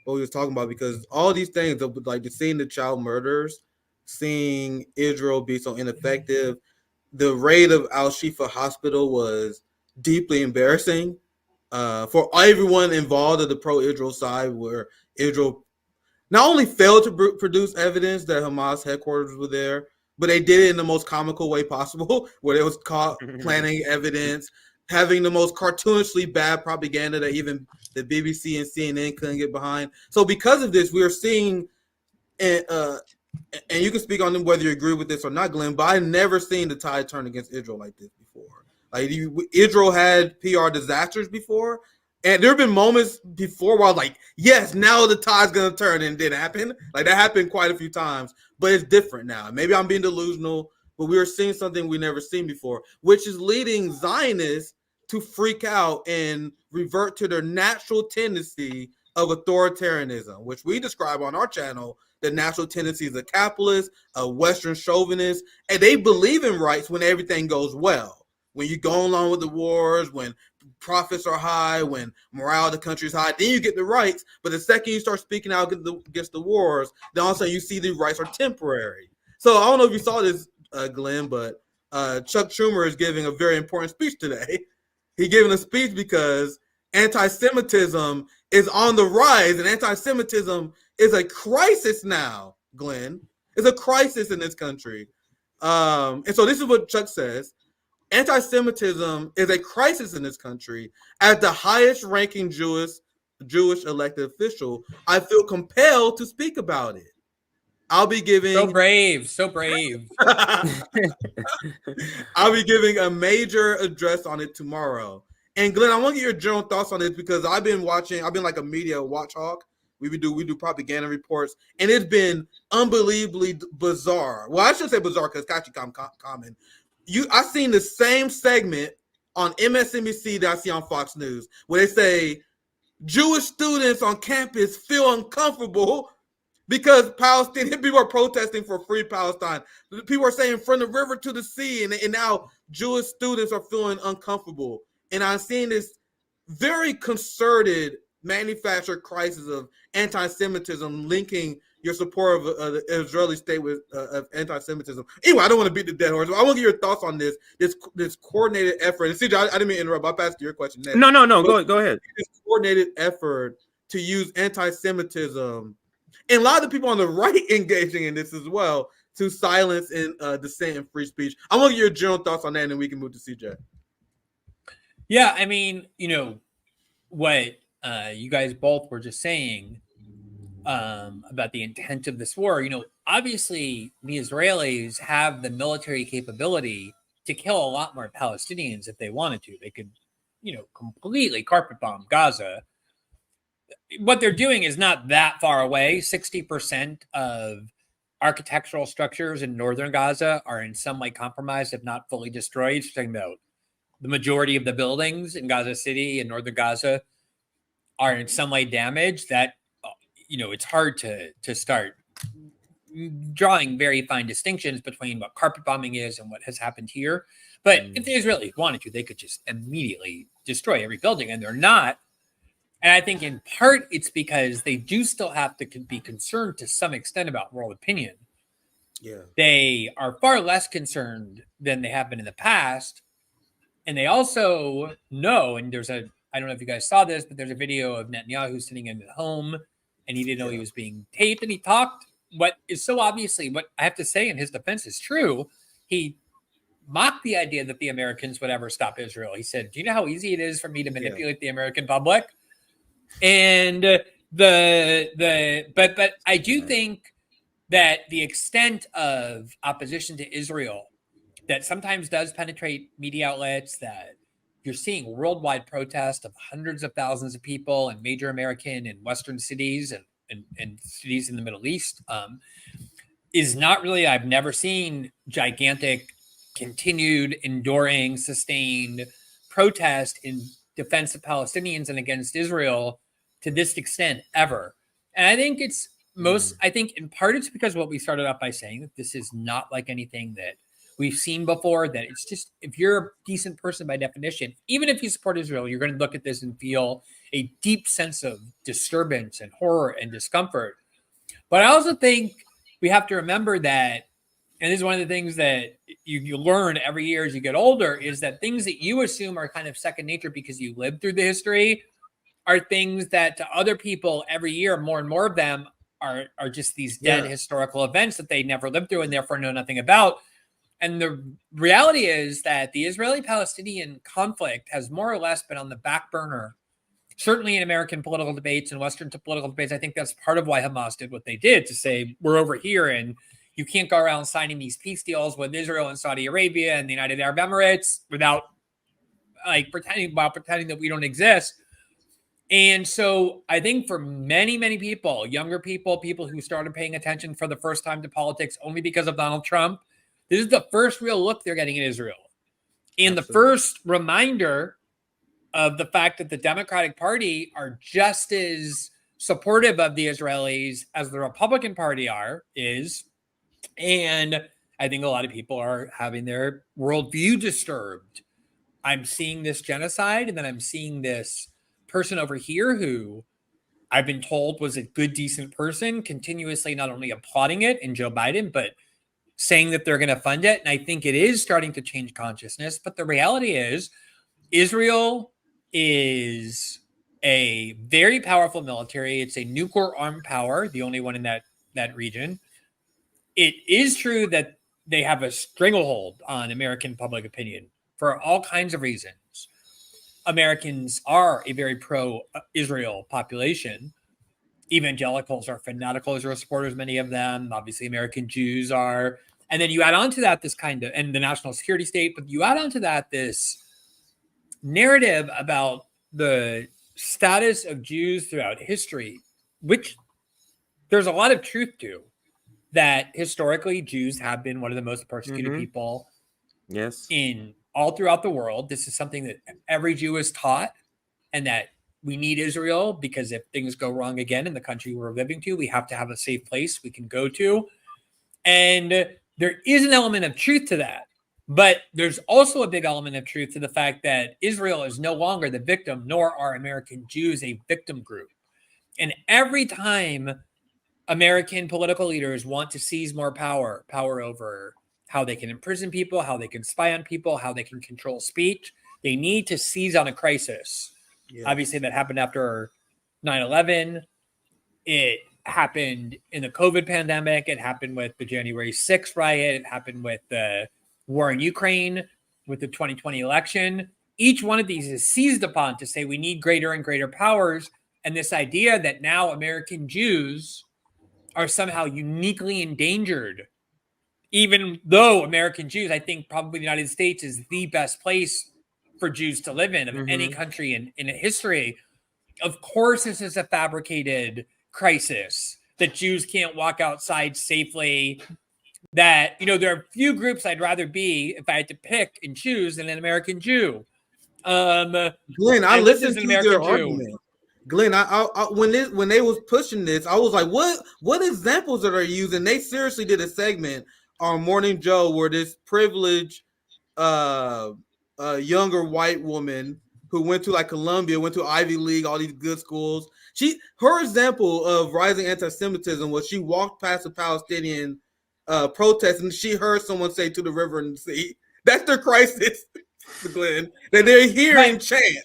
what we was talking about, because all these things, like seeing the child murders, seeing Israel be so ineffective, the raid of Al Shifa Hospital was deeply embarrassing for everyone involved of the pro-Israel side, where Israel not only failed to produce evidence that Hamas headquarters were there, but they did it in the most comical way possible, where they was caught planting evidence, having the most cartoonishly bad propaganda that even the BBC and CNN couldn't get behind. So because of this, we are seeing, and you can speak on whether you agree with this or not, Glenn, but I've never seen the tide turn against Israel like this before. Like Israel had PR disasters before, and there have been moments before where I was like, yes, now the tide's going to turn, and it didn't happen. Like that happened quite a few times, but it's different now. Maybe I'm being delusional, but we are seeing something we never seen before, which is leading Zionists to freak out and revert to their natural tendency of authoritarianism, which we describe on our channel. The natural tendencies of capitalists, a Western chauvinist, and they believe in rights when everything goes well. When you go along with the wars, when profits are high, when morale of the country is high, then you get the rights. But the second you start speaking out against the wars, then all of a sudden you see the rights are temporary. So I don't know if you saw this, Glenn, but Chuck Schumer is giving a very important speech today. He's giving a speech because anti-Semitism is on the rise, and anti-Semitism is a crisis now, Glenn. It's a crisis in this country. And so this is what Chuck says. Anti-Semitism is a crisis in this country. As the highest ranking Jewish elected official, I feel compelled to speak about it. I'll be giving so brave. I'll be giving a major address on it tomorrow. And Glenn, I want to get your general thoughts on this because I've been like a media watchdog. We do propaganda reports, and it's been unbelievably bizarre. Well, I should say bizarre because it's actually common. I've seen the same segment on MSNBC that I see on Fox News, where they say Jewish students on campus feel uncomfortable because Palestinian people are protesting for free Palestine. People are saying from the river to the sea, and now Jewish students are feeling uncomfortable. And I'm seeing this very concerted manufactured crisis of anti-Semitism linking your support of the Israeli state with of anti-Semitism. Anyway, I don't want to beat the dead horse. I want to get your thoughts on this coordinated effort. And CJ, I didn't mean to interrupt. I'll pass to your question next. No. Go ahead. This coordinated effort to use anti-Semitism, and a lot of the people on the right engaging in this as well, to silence and dissent and free speech. I want to get your general thoughts on that, and then we can move to CJ. Yeah, I mean, what you guys both were just saying about the intent of this war. Obviously, the Israelis have the military capability to kill a lot more Palestinians if they wanted to. They could, completely carpet bomb Gaza. What they're doing is not that far away. 60% of architectural structures in northern Gaza are in some way compromised, if not fully destroyed. You're talking about the majority of the buildings in Gaza City and northern Gaza are in some way damaged. That, it's hard to start drawing very fine distinctions between what carpet bombing is and what has happened here. But if the Israelis wanted to, they could just immediately destroy every building, and they're not. And I think in part it's because they do still have to be concerned to some extent about world opinion. Yeah. They are far less concerned than they have been in the past. And they also know, and I don't know if you guys saw this, but there's a video of Netanyahu sitting in his home, and he didn't know he was being taped, and he talked what is so obviously, what I have to say in his defense is true. He mocked the idea that the Americans would ever stop Israel. He said, do you know how easy it is for me to manipulate the American public? And but I do think that the extent of opposition to Israel that sometimes does penetrate media outlets, that you're seeing worldwide protests of hundreds of thousands of people in major American and Western cities and cities in the Middle East, is not really, I've never seen gigantic, continued, enduring, sustained protest in defense of Palestinians and against Israel to this extent ever. And I think I think in part it's because of what we started off by saying, that this is not like anything that We've seen before that it's just, if you're a decent person by definition, even if you support Israel, you're going to look at this and feel a deep sense of disturbance and horror and discomfort. But I also think we have to remember that, and this is one of the things that you learn every year as you get older, is that things that you assume are kind of second nature because you lived through the history are things that to other people every year, more and more of them are just these dead historical events that they never lived through and therefore know nothing about. And the reality is that the Israeli-Palestinian conflict has more or less been on the back burner, certainly in American political debates and Western political debates. I think that's part of why Hamas did what they did, to say, we're over here and you can't go around signing these peace deals with Israel and Saudi Arabia and the United Arab Emirates without pretending that we don't exist. And so I think for many, many people, younger people, people who started paying attention for the first time to politics only because of Donald Trump, this is the first real look they're getting at Israel. And the first reminder of the fact that the Democratic Party are just as supportive of the Israelis as the Republican Party is. And I think a lot of people are having their worldview disturbed. I'm seeing this genocide, and then I'm seeing this person over here who I've been told was a good, decent person, continuously not only applauding it in Joe Biden, but saying that they're going to fund it. And I think it is starting to change consciousness. But the reality is, Israel is a very powerful military. It's a nuclear armed power, the only one in that region. It is true that they have a stranglehold on American public opinion for all kinds of reasons. Americans are a very pro-Israel population. Evangelicals are fanatical Israel supporters, many of them. Obviously, American Jews are. And then you add on to that this kind of, and the national security state, but you add on to that this narrative about the status of Jews throughout history, which there's a lot of truth to, that historically Jews have been one of the most persecuted people in all throughout the world. This is something that every Jew is taught, and that we need Israel because if things go wrong again in the country we're living to, we have to have a safe place we can go to. And there is an element of truth to that. But there's also a big element of truth to the fact that Israel is no longer the victim, nor are American Jews a victim group. And every time American political leaders want to seize more power over how they can imprison people, how they can spy on people, how they can control speech, they need to seize on a crisis. Yeah. Obviously, that happened after 9/11. It happened in the COVID pandemic. It happened with the January 6th riot. It happened with the war in Ukraine, with the 2020 election. Each one of these is seized upon to say we need greater and greater powers. And this idea that now American Jews are somehow uniquely endangered, even though American Jews, I think probably the United States is the best place for Jews to live in of any country in history. Of course, this is a fabricated crisis, that Jews can't walk outside safely, that, there are few groups I'd rather be, if I had to pick and choose, than an American Jew. Glenn, I listened to their argument. Glenn, I when they was pushing this, I was like, what examples that are using? They seriously did a segment on Morning Joe where this privileged younger white woman who went to like Columbia, went to Ivy League, all these good schools. Her example of rising anti-Semitism was she walked past a Palestinian protest and she heard someone say to the river and sea. That's their crisis, Glenn. That they're hearing chant.